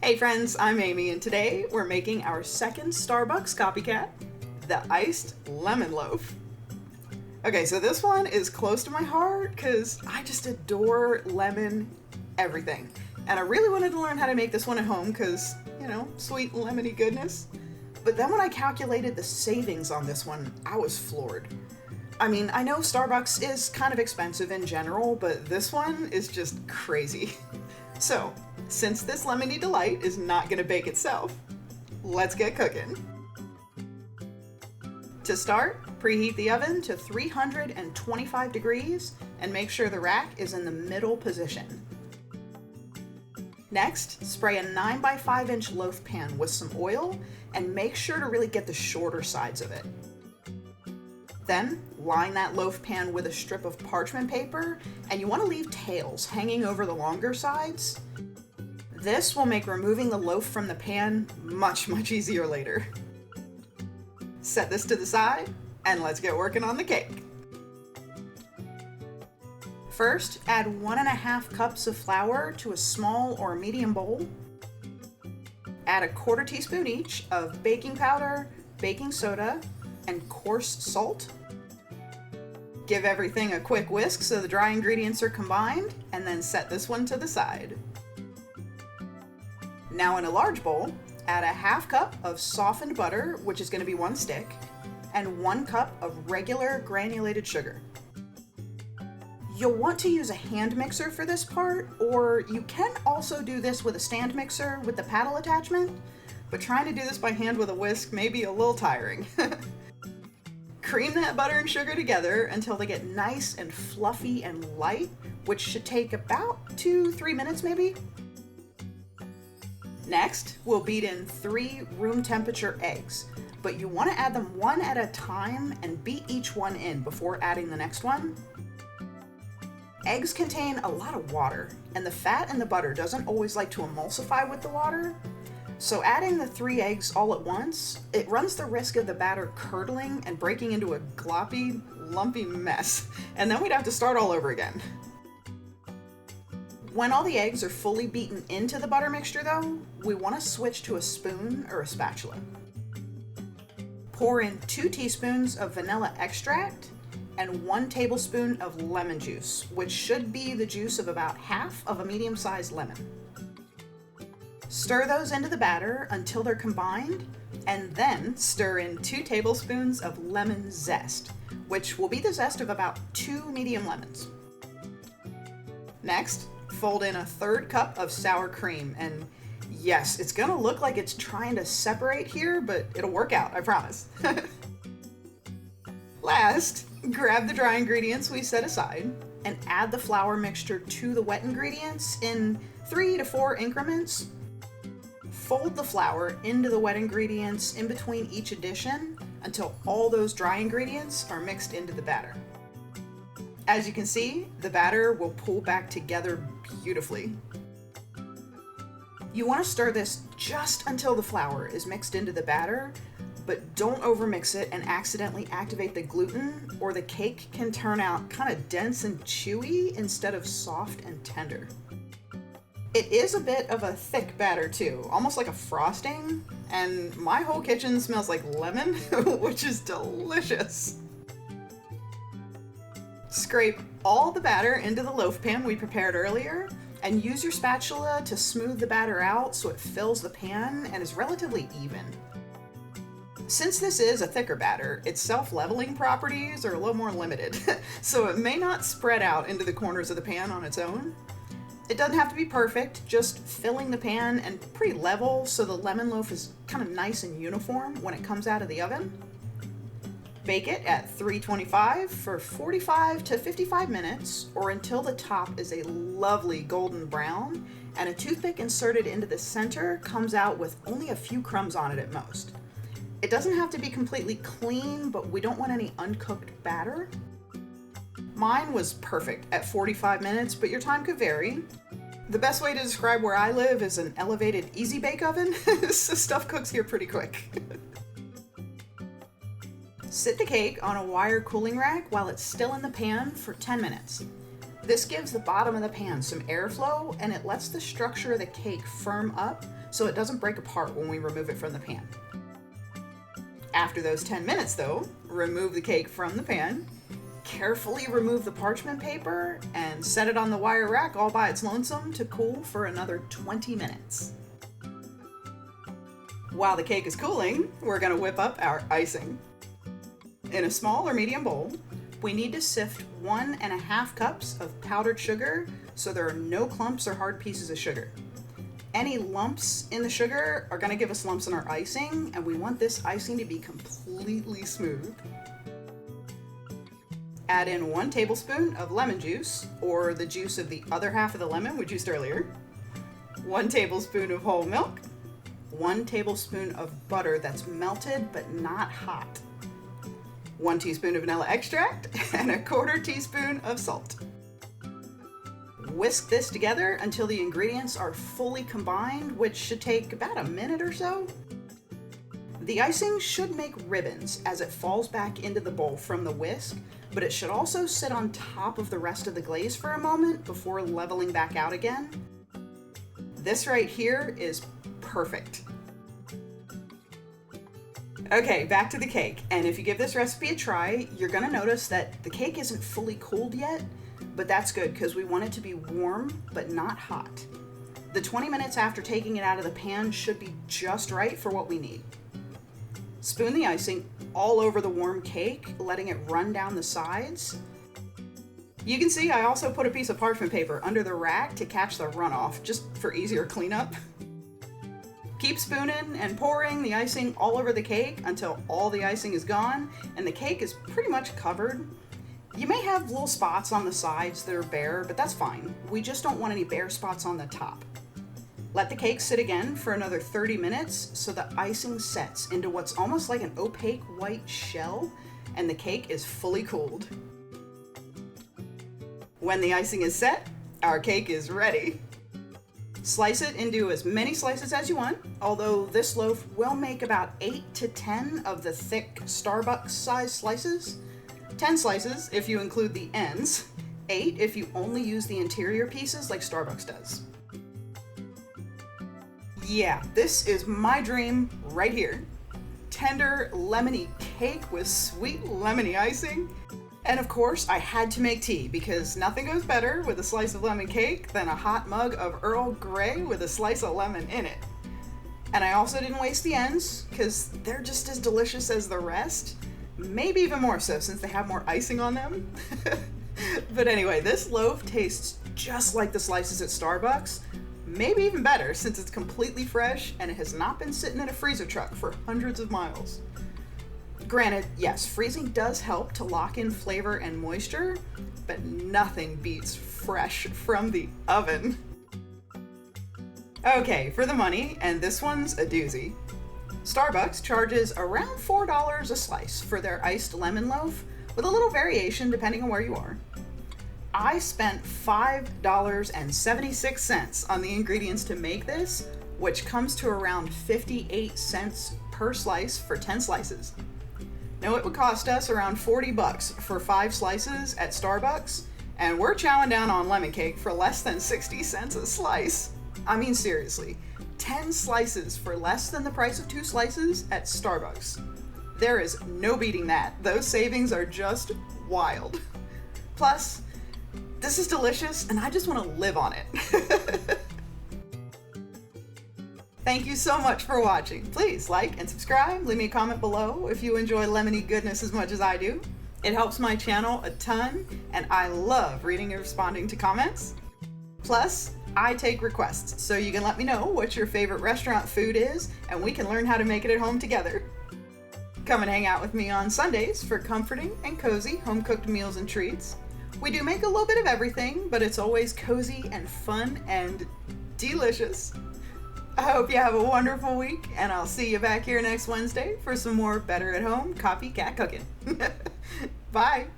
Hey friends, I'm Amy, and today we're making our second Starbucks copycat, the iced lemon loaf. Okay, so this one is close to my heart because I just adore lemon everything. And I really wanted to learn how to make this one at home because, sweet lemony goodness. But then when I calculated the savings on this one, I was floored. I mean, I know Starbucks is kind of expensive in general, but this one is just crazy. So, since this lemony delight is not going to bake itself, let's get cooking. To start, preheat the oven to 325 degrees and make sure the rack is in the middle position. Next, spray a 9x5 inch loaf pan with some oil and make sure to really get the shorter sides of it. Then, line that loaf pan with a strip of parchment paper, and you want to leave tails hanging over the longer sides. This will make removing the loaf from the pan much easier later. Set this to the side, and let's get working on the cake. First, add 1.5 cups of flour to a small or medium bowl. Add a 1/4 teaspoon each of baking powder, baking soda, and coarse salt. Give everything a quick whisk so the dry ingredients are combined, and then set this one to the side. Now in a large bowl, add a 1/2 cup of softened butter, which is going to be 1 stick, and 1 cup of regular granulated sugar. You'll want to use a hand mixer for this part, or you can also do this with a stand mixer with the paddle attachment, but trying to do this by hand with a whisk may be a little tiring. Cream that butter and sugar together until they get nice and fluffy and light, which should take about 2-3 minutes maybe. Next, we'll beat in 3 room temperature eggs, but you want to add them one at a time and beat each one in before adding the next one. Eggs contain a lot of water, and the fat in the butter doesn't always like to emulsify with the water. So adding the 3 eggs all at once, it runs the risk of the batter curdling and breaking into a gloppy, lumpy mess, and then we'd have to start all over again. When all the eggs are fully beaten into the butter mixture though, we want to switch to a spoon or a spatula. Pour in 2 teaspoons of vanilla extract and 1 tablespoon of lemon juice, which should be the juice of about half of a medium-sized lemon. Stir those into the batter until they're combined, and then stir in 2 tablespoons of lemon zest, which will be the zest of about 2 medium lemons. Next, fold in a 1/3 cup of sour cream, and yes, it's gonna look like it's trying to separate here, but it'll work out, I promise. Last, grab the dry ingredients we set aside and add the flour mixture to the wet ingredients in 3 to 4 increments. Fold the flour into the wet ingredients in between each addition until all those dry ingredients are mixed into the batter. As you can see, the batter will pull back together beautifully. You want to stir this just until the flour is mixed into the batter, but don't overmix it and accidentally activate the gluten, or the cake can turn out kind of dense and chewy instead of soft and tender. It is a bit of a thick batter too, almost like a frosting, and my whole kitchen smells like lemon, which is delicious. Scrape all the batter into the loaf pan we prepared earlier, and use your spatula to smooth the batter out so it fills the pan and is relatively even. Since this is a thicker batter, its self-leveling properties are a little more limited, so it may not spread out into the corners of the pan on its own. It doesn't have to be perfect, just filling the pan and pretty level so the lemon loaf is kind of nice and uniform when it comes out of the oven. Bake it at 325 for 45 to 55 minutes, or until the top is a lovely golden brown and a toothpick inserted into the center comes out with only a few crumbs on it at most. It doesn't have to be completely clean, but we don't want any uncooked batter. Mine was perfect at 45 minutes, but your time could vary. The best way to describe where I live is an elevated easy bake oven, so stuff cooks here pretty quick. Sit the cake on a wire cooling rack while it's still in the pan for 10 minutes. This gives the bottom of the pan some airflow, and it lets the structure of the cake firm up so it doesn't break apart when we remove it from the pan. After those 10 minutes though, remove the cake from the pan, carefully remove the parchment paper, and set it on the wire rack all by its lonesome to cool for another 20 minutes. While the cake is cooling, we're going to whip up our icing. In a small or medium bowl, we need to sift 1.5 cups of powdered sugar so there are no clumps or hard pieces of sugar. Any lumps in the sugar are going to give us lumps in our icing, and we want this icing to be completely smooth. Add in 1 tablespoon of lemon juice, or the juice of the other half of the lemon we juiced earlier, 1 tablespoon of whole milk, 1 tablespoon of butter that's melted but not hot, 1 teaspoon of vanilla extract, and 1/4 teaspoon of salt. Whisk this together until the ingredients are fully combined, which should take about a minute or so. The icing should make ribbons as it falls back into the bowl from the whisk, but it should also sit on top of the rest of the glaze for a moment before leveling back out again. This right here is perfect. Okay, back to the cake, and if you give this recipe a try, you're gonna notice that the cake isn't fully cooled yet, but that's good because we want it to be warm but not hot. The 20 minutes after taking it out of the pan should be just right for what we need. Spoon the icing all over the warm cake, letting it run down the sides. You can see I also put a piece of parchment paper under the rack to catch the runoff, just for easier cleanup. Keep spooning and pouring the icing all over the cake until all the icing is gone and the cake is pretty much covered. You may have little spots on the sides that are bare, but that's fine. We just don't want any bare spots on the top. Let the cake sit again for another 30 minutes so the icing sets into what's almost like an opaque white shell and the cake is fully cooled. When the icing is set, our cake is ready. Slice it into as many slices as you want, although this loaf will make about 8 to 10 of the thick Starbucks size slices. 10 slices if you include the ends, 8 if you only use the interior pieces like Starbucks does. Yeah, this is my dream right here. Tender lemony cake with sweet lemony icing. And of course, I had to make tea because nothing goes better with a slice of lemon cake than a hot mug of Earl Grey with a slice of lemon in it. And I also didn't waste the ends because they're just as delicious as the rest. Maybe even more so since they have more icing on them. But anyway, this loaf tastes just like the slices at Starbucks. Maybe even better since it's completely fresh and it has not been sitting in a freezer truck for hundreds of miles. Granted, yes, freezing does help to lock in flavor and moisture, but nothing beats fresh from the oven. Okay, for the money, and this one's a doozy. Starbucks charges around $4 a slice for their iced lemon loaf, with a little variation depending on where you are. I spent $5.76 on the ingredients to make this, which comes to around 58 cents per slice for 10 slices. Now it would cost us around $40 for 5 slices at Starbucks, and we're chowing down on lemon cake for less than 60 cents a slice. I mean seriously, 10 slices for less than the price of 2 slices at Starbucks. There is no beating that. Those savings are just wild. Plus, this is delicious and I just want to live on it. Thank you so much for watching. Please like and subscribe. Leave me a comment below if you enjoy lemony goodness as much as I do. It helps my channel a ton, and I love reading and responding to comments. Plus, I take requests, so you can let me know what your favorite restaurant food is, and we can learn how to make it at home together. Come and hang out with me on Sundays for comforting and cozy home-cooked meals and treats. We do make a little bit of everything, but it's always cozy and fun and delicious. I hope you have a wonderful week, and I'll see you back here next Wednesday for some more Better at Home Copycat cooking. Bye!